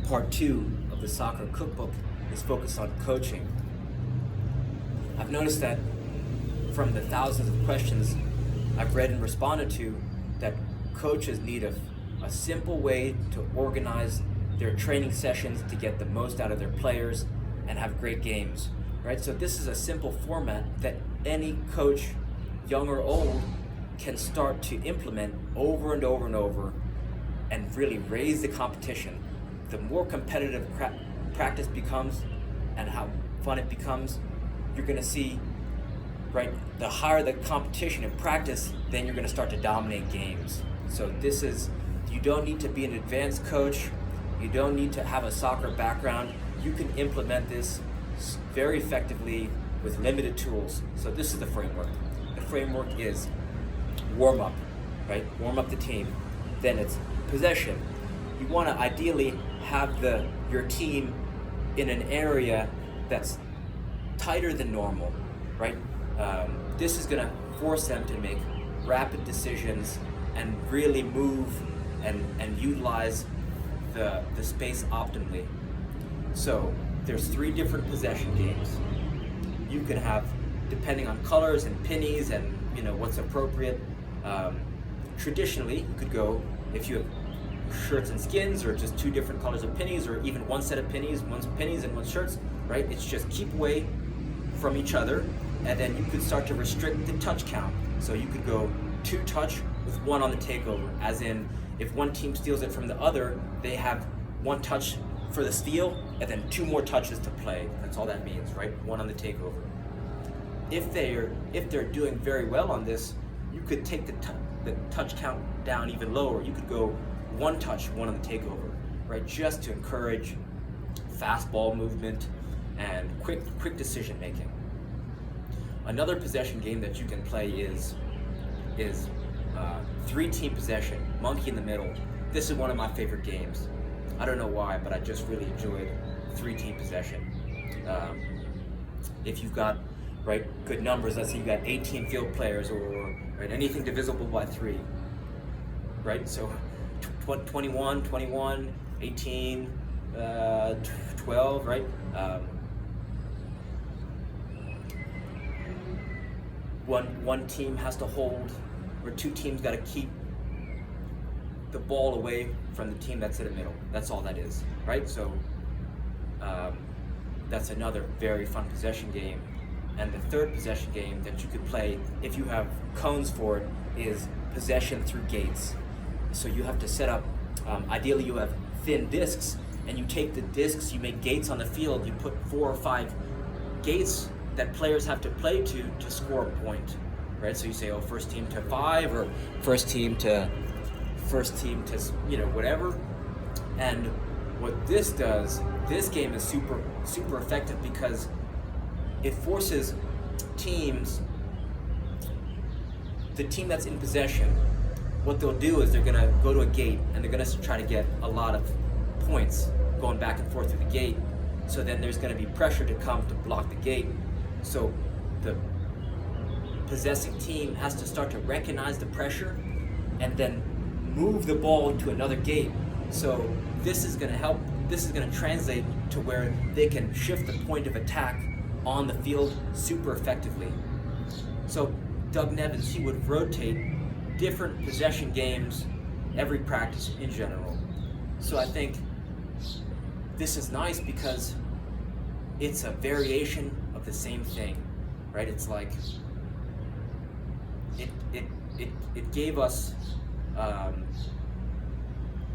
Part 2 of the Soccer Cookbook is focused on coaching. I've noticed that from the thousands of questions I've read and responded to, that coaches need a simple way to organize their training sessions to get the most out of their players and have great games, right? So this is a simple format that any coach, young or old, can start to implement over and over and over and really raise the competition. The more competitive practice becomes and how fun it becomes, you're going to see, right, the higher the competition in practice, then you're going to start to dominate games. So you don't need to be an advanced coach. You don't need to have a soccer background. You can implement this very effectively with limited tools. So this is the framework. The framework is warm up, right? Warm up the team. Then it's possession. You want to ideally have your team in an area that's tighter than normal, right? This is going to force them to make rapid decisions and really move and utilize the space optimally. So there's 3 different possession games. You can have, depending on colors and pennies and what's appropriate. Traditionally, you could go, if you have shirts and skins, or just 2 different colors of pennies, or even one set of pennies, one's pennies and one's shirts, right? It's just keep away from each other, and then you could start to restrict the touch count. So you could go 2 touch with 1 on the takeover, as in if one team steals it from the other, they have 1 touch for the steal and then 2 more touches to play. That's all that means, right? 1 on the takeover. If they're doing very well on this, you could take the touch count down even lower. You could go 1 touch, 1 on the takeover, right? Just to encourage fast ball movement and quick decision making. Another possession game that you can play is 3-team possession, monkey in the middle. This is one of my favorite games. I don't know why, but I just really enjoyed 3-team possession. If you've got good numbers, let's say you've got 18 field players, or anything divisible by 3, right? So 21, 18, 12, right? One team has to hold, or 2 teams got to keep the ball away from the team that's in the middle. That's all that is, right? So that's another very fun possession game. And the 3rd possession game that you could play, if you have cones for it, is possession through gates. So you have to set up, ideally you have thin discs, and you take the discs, you make gates on the field, you put 4 or 5 gates that players have to play to score a point, right? So you say, first team to 5, or first team to whatever. And what this does, this game is super effective because it forces teams, the team that's in possession, what they'll do is they're going to go to a gate and they're going to try to get a lot of points going back and forth through the gate. So then there's going to be pressure to come to block the gate. So the possessing team has to start to recognize the pressure and then move the ball to another gate. So this is going to help, this is going to translate to where they can shift the point of attack on the field super effectively. So Doug Nevins, he would rotate different possession games every practice in general. So I think this is nice because it's a variation of the same thing, right? It's like it gave us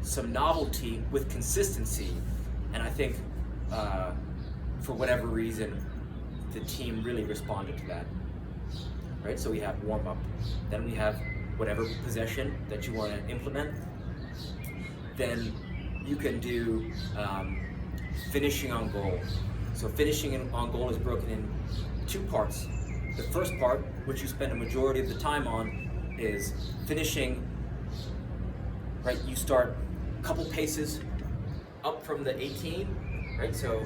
some novelty with consistency, and I think for whatever reason the team really responded to that, right? So we have warm up, then we have whatever possession that you want to implement. Then you can do finishing on goal. So finishing on goal is broken in 2 parts. The first part, which you spend a majority of the time on, is finishing, right? You start a couple paces up from the 18, right? So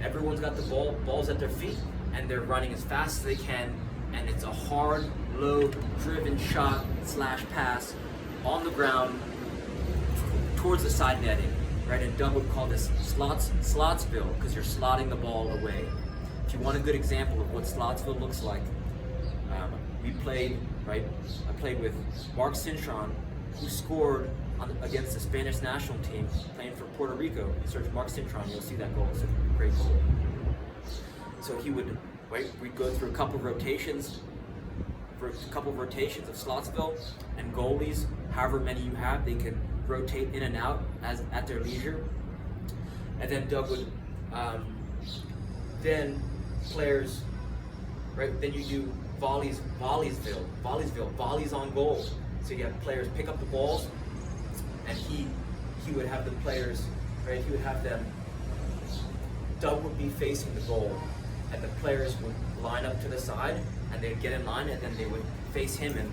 everyone's got the balls at their feet, and they're running as fast as they can, and it's a hard, low, driven shot / pass on the ground towards the side netting, right? And Doug would call this slotsville, because you're slotting the ball away. If you want a good example of what slotsville looks like, we played, right? I played with Mark Cintron, who scored against the Spanish national team playing for Puerto Rico. Search Mark Cintron, you'll see that goal. It's a great goal. So he would, right? We'd go through a couple of rotations of Slotsville, and goalies, however many you have, they can rotate in and out as at their leisure. And then Doug would, then players, right? Then you do volleys on goal. So you have players pick up the balls, and he would have the players, right? He would have them. Doug would be facing the goal, and the players would line up to the side, and they'd get in line, and then they would face him and,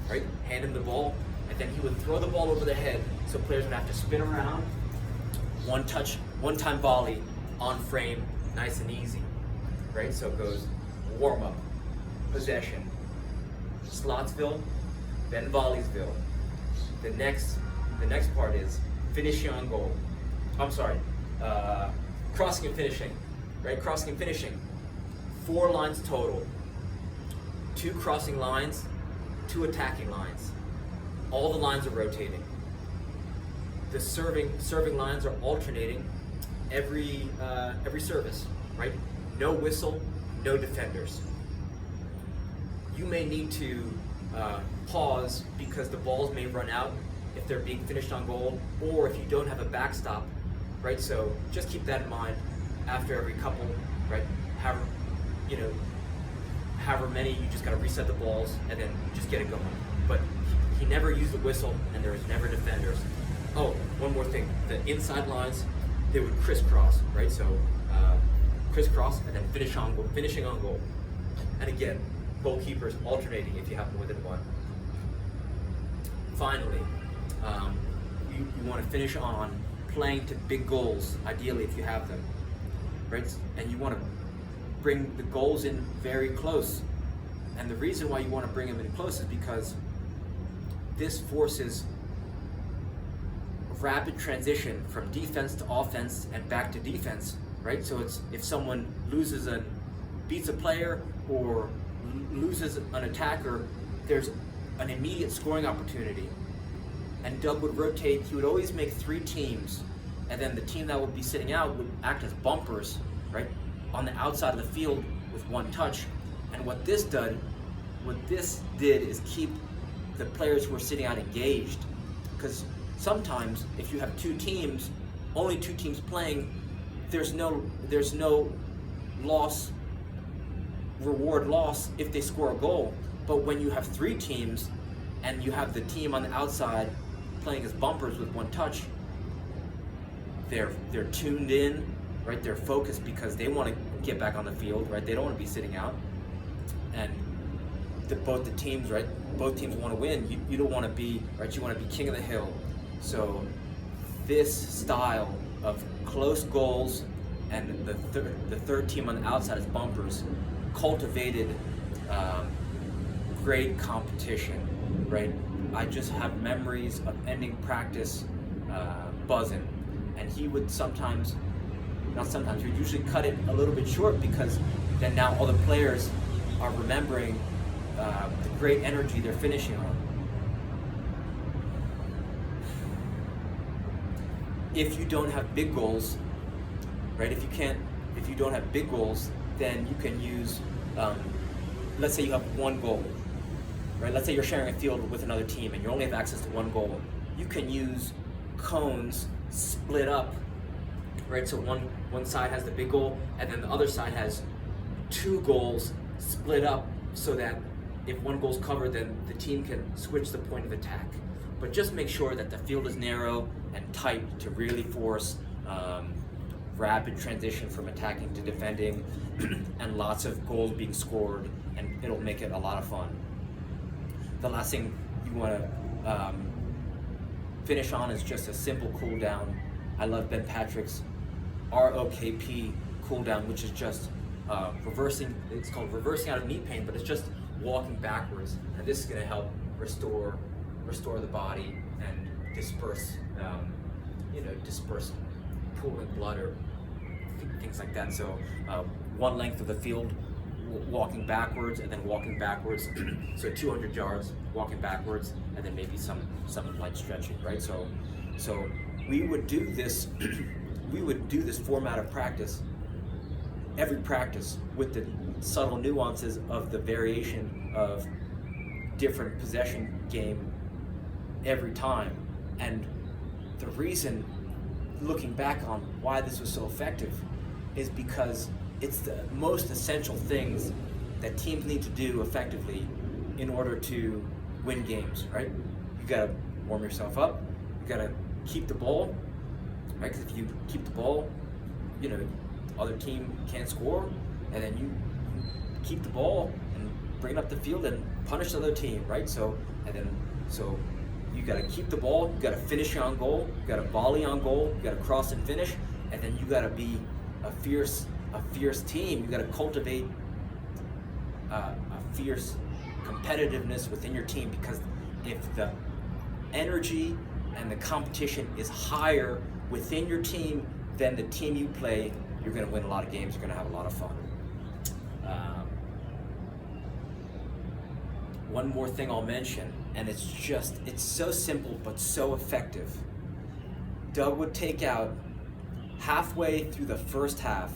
right, hand him the ball, and then he would throw the ball over their head, so players would have to spin around, one time volley, on frame, nice and easy, right? So it goes warm up, possession, Slotsville, then Volleysville. The next part is finishing on goal. Crossing and finishing, right? Crossing and finishing. 4 lines total. 2 crossing lines, 2 attacking lines. All the lines are rotating. The serving lines are alternating every service, right? No whistle, no defenders. You may need to pause because the balls may run out if they're being finished on goal, or if you don't have a backstop, right? So just keep that in mind after every couple, right? However many, you just gotta reset the balls and then just get it going. But he never used the whistle, and there was never defenders. Oh, one more thing, the inside lines, they would crisscross, right? So crisscross and then finishing on goal. And again, goalkeepers alternating if you have more than one. Finally, you want to finish on playing to big goals, ideally if you have them, right? And you want to bring the goals in very close. And the reason why you want to bring them in close is because this forces rapid transition from defense to offense and back to defense, right? So it's if someone beats a player or loses an attacker, there's an immediate scoring opportunity. And Doug would rotate, he would always make 3 teams, and then the team that would be sitting out would act as bumpers, right, on the outside of the field with 1 touch. And what this did is keep the players who are sitting out engaged. Because sometimes if you have 2 teams, only 2 teams playing, there's no reward loss if they score a goal. But when you have 3 teams and you have the team on the outside playing as bumpers with 1 touch, they're tuned in, right? They're focused because they want to get back on the field, right? They don't want to be sitting out. And both teams want to win. You don't want to be, right? You want to be king of the hill. So this style of close goals and the third team on the outside as bumpers cultivated great competition, right? I just have memories of ending practice buzzing, and he would he would usually cut it a little bit short, because then now all the players are remembering the great energy they're finishing on. If you don't have big goals, right? If you don't have big goals, then you can use, let's say you have 1 goal, right? Let's say you're sharing a field with another team and you only have access to 1 goal. You can use cones split up, right? So one side has the big goal, and then the other side has 2 goals split up, so that if 1 goal's covered, then the team can switch the point of attack. But just make sure that the field is narrow and tight to really force rapid transition from attacking to defending and lots of goals being scored, and it'll make it a lot of fun. The last thing you want to finish on is just a simple cool down. I love Ben Patrick's ROKP cool down, which is just reversing. It's called reversing out of knee pain, but it's just walking backwards, and this is going to help restore the body and disperse disperse pooling blood or things like that. So one length of the field, walking backwards and then walking backwards. So 200 yards, walking backwards, and then maybe some light stretching, right? So we would do this. We would do this format of practice every practice with the subtle nuances of the variation of different possession game every time. And the reason, looking back on why this was so effective, is because it's the most essential things that teams need to do effectively in order to win games, right? You gotta warm yourself up, you gotta keep the ball, right? Because if you keep the ball, you know, the other team can't score, and then you keep the ball and bring it up the field and punish the other team, right? So you gotta keep the ball, you gotta finish on goal, you gotta volley on goal, you gotta cross and finish, and then you gotta be a fierce team. You gotta cultivate a fierce competitiveness within your team, because if the energy and the competition is higher within your team than the team you play, you're going to win a lot of games, you're going to have a lot of fun. One more thing I'll mention, and it's so simple but so effective. Doug would take out halfway through the first half,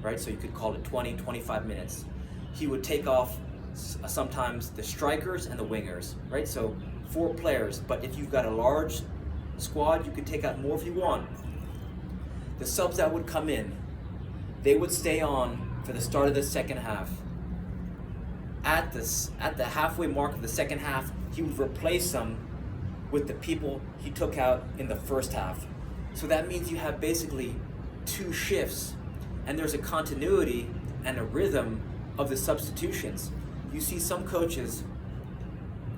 right? So you could call it 20, 25 minutes. He would take off sometimes the strikers and the wingers, right? So 4 players, but if you've got a large squad, you could take out more if you want. The subs that would come in, they would stay on for the start of the second half. At the halfway mark of the second half, he would replace them with the people he took out in the first half. So that means you have basically 2 shifts, and there's a continuity and a rhythm of the substitutions. You see some coaches,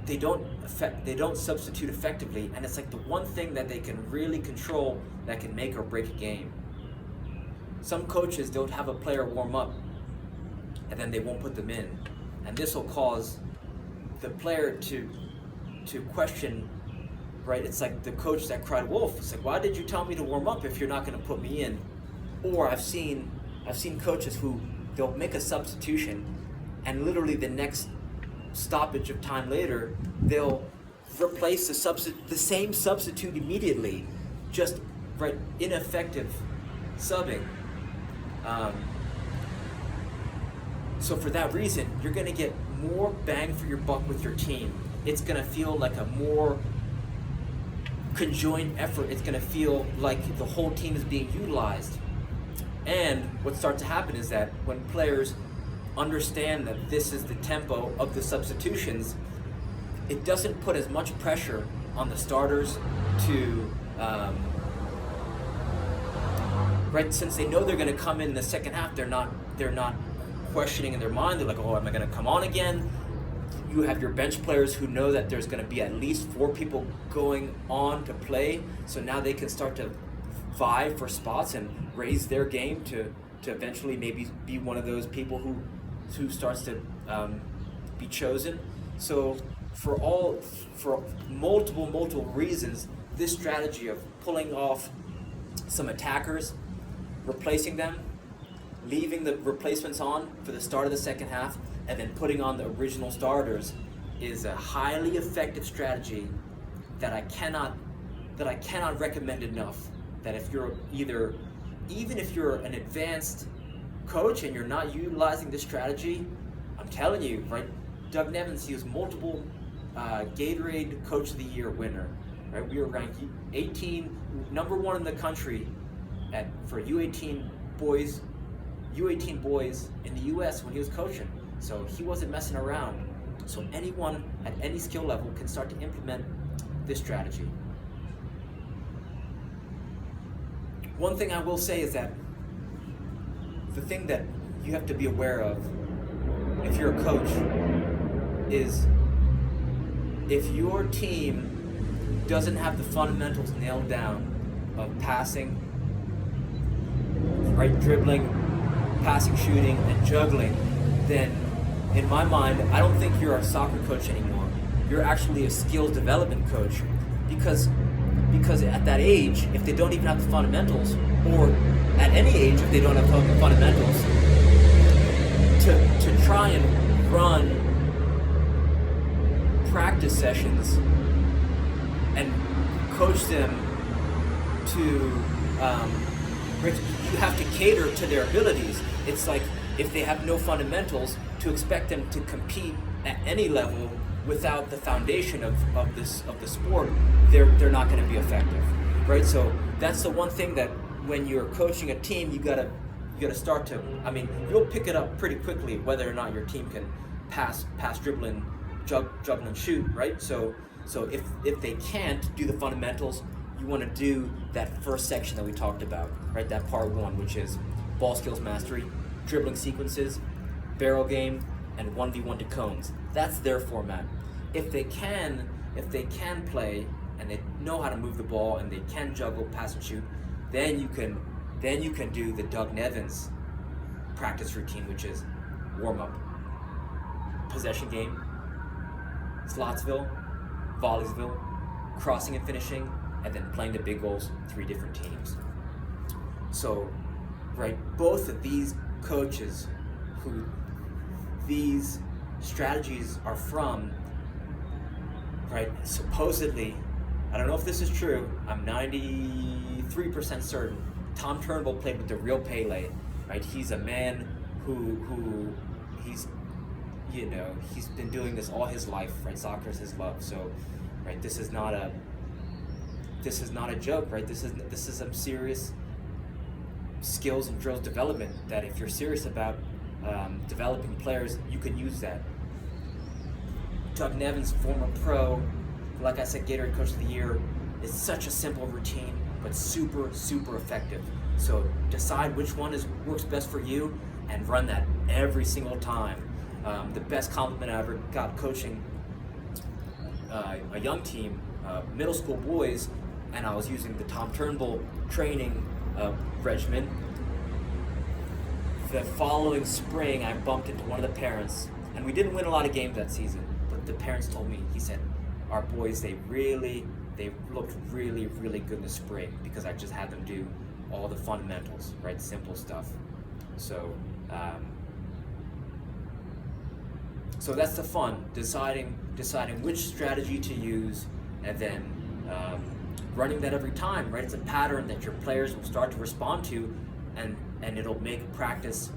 they don't substitute effectively, and it's like the one thing that they can really control that can make or break a game. Some coaches don't have a player warm up, and then they won't put them in, and this will cause the player to question, right? It's like the coach that cried wolf. It's like, why did you tell me to warm up if you're not going to put me in? Or I've seen coaches who they'll make a substitution, and literally the next stoppage of time later, they'll replace the same substitute immediately. Just right, ineffective subbing. So for that reason, you're going to get more bang for your buck with your team. It's going to feel like a more conjoined effort. It's going to feel like the whole team is being utilized. And what starts to happen is that when players understand that this is the tempo of the substitutions, it doesn't put as much pressure on the starters to, right, since they know they're going to come in the second half, they're not questioning in their mind. They're like, oh, am I going to come on again? You have your bench players who know that there's going to be at least 4 people going on to play, so now they can start to vie for spots and raise their game to eventually maybe be one of those people who starts to be chosen. So for multiple reasons, this strategy of pulling off some attackers, replacing them, leaving the replacements on for the start of the second half, and then putting on the original starters is a highly effective strategy that I cannot recommend enough. That if you're even if you're an advanced coach and you're not utilizing this strategy, I'm telling you, right? Doug Nevins, he was multiple Gatorade Coach of the Year winner, right? We were ranked number 1 in the country for U18 boys in the U.S. when he was coaching. So he wasn't messing around. So anyone at any skill level can start to implement this strategy. One thing I will say is that the thing that you have to be aware of if you're a coach is if your team doesn't have the fundamentals nailed down of passing, right, dribbling, passing, shooting, and juggling, then in my mind, I don't think you're a soccer coach anymore. You're actually a skills development coach, because because at that age, if they don't even have the fundamentals, or at any age if they don't have the fundamentals, to try and run practice sessions and coach them to, you have to cater to their abilities. It's like if they have no fundamentals, to expect them to compete at any level without the foundation of the sport, they're not going to be effective, right? So that's the one thing that when you're coaching a team, you gotta start to. I mean, you'll pick it up pretty quickly whether or not your team can pass, dribbling, juggle and shoot, right? So if they can't do the fundamentals, you want to do that first section that we talked about, right? That part 1, which is ball skills mastery, dribbling sequences, barrel game, and 1v1 to cones. That's their format. If they can play and they know how to move the ball and they can juggle, pass and shoot, then you can do the Doug Nevins practice routine, which is warm up, possession game, Slotsville, Volleysville, crossing and finishing, and then playing the big goals, 3 different teams. So, right, both of these coaches who these strategies are from, right, supposedly, I don't know if this is true, I'm 93% certain, Tom Turnbull played with the real Pele, right? He's a man who he's been doing this all his life, right? Soccer is his love. So, right, this is not a joke, right? This is some serious skills and drills development that if you're serious about developing players, you can use that. Doug Nevins, former pro, like I said, Gatorade Coach of the Year, is such a simple routine, but super, super effective. So decide which one works best for you and run that every single time. The best compliment I ever got coaching a young team, middle school boys, and I was using the Tom Turnbull training regimen. The following spring, I bumped into one of the parents, and we didn't win a lot of games that season, but the parents told me, he said, our boys, they looked really, really good in the spring because I just had them do all the fundamentals, right? Simple stuff. So, so that's the fun, deciding which strategy to use, and then running that every time, right? It's a pattern that your players will start to respond to, and it'll make practice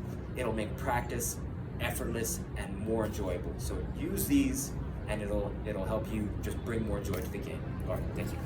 effortless and more enjoyable. So use these, and it'll help you just bring more joy to the game. All right, thank you.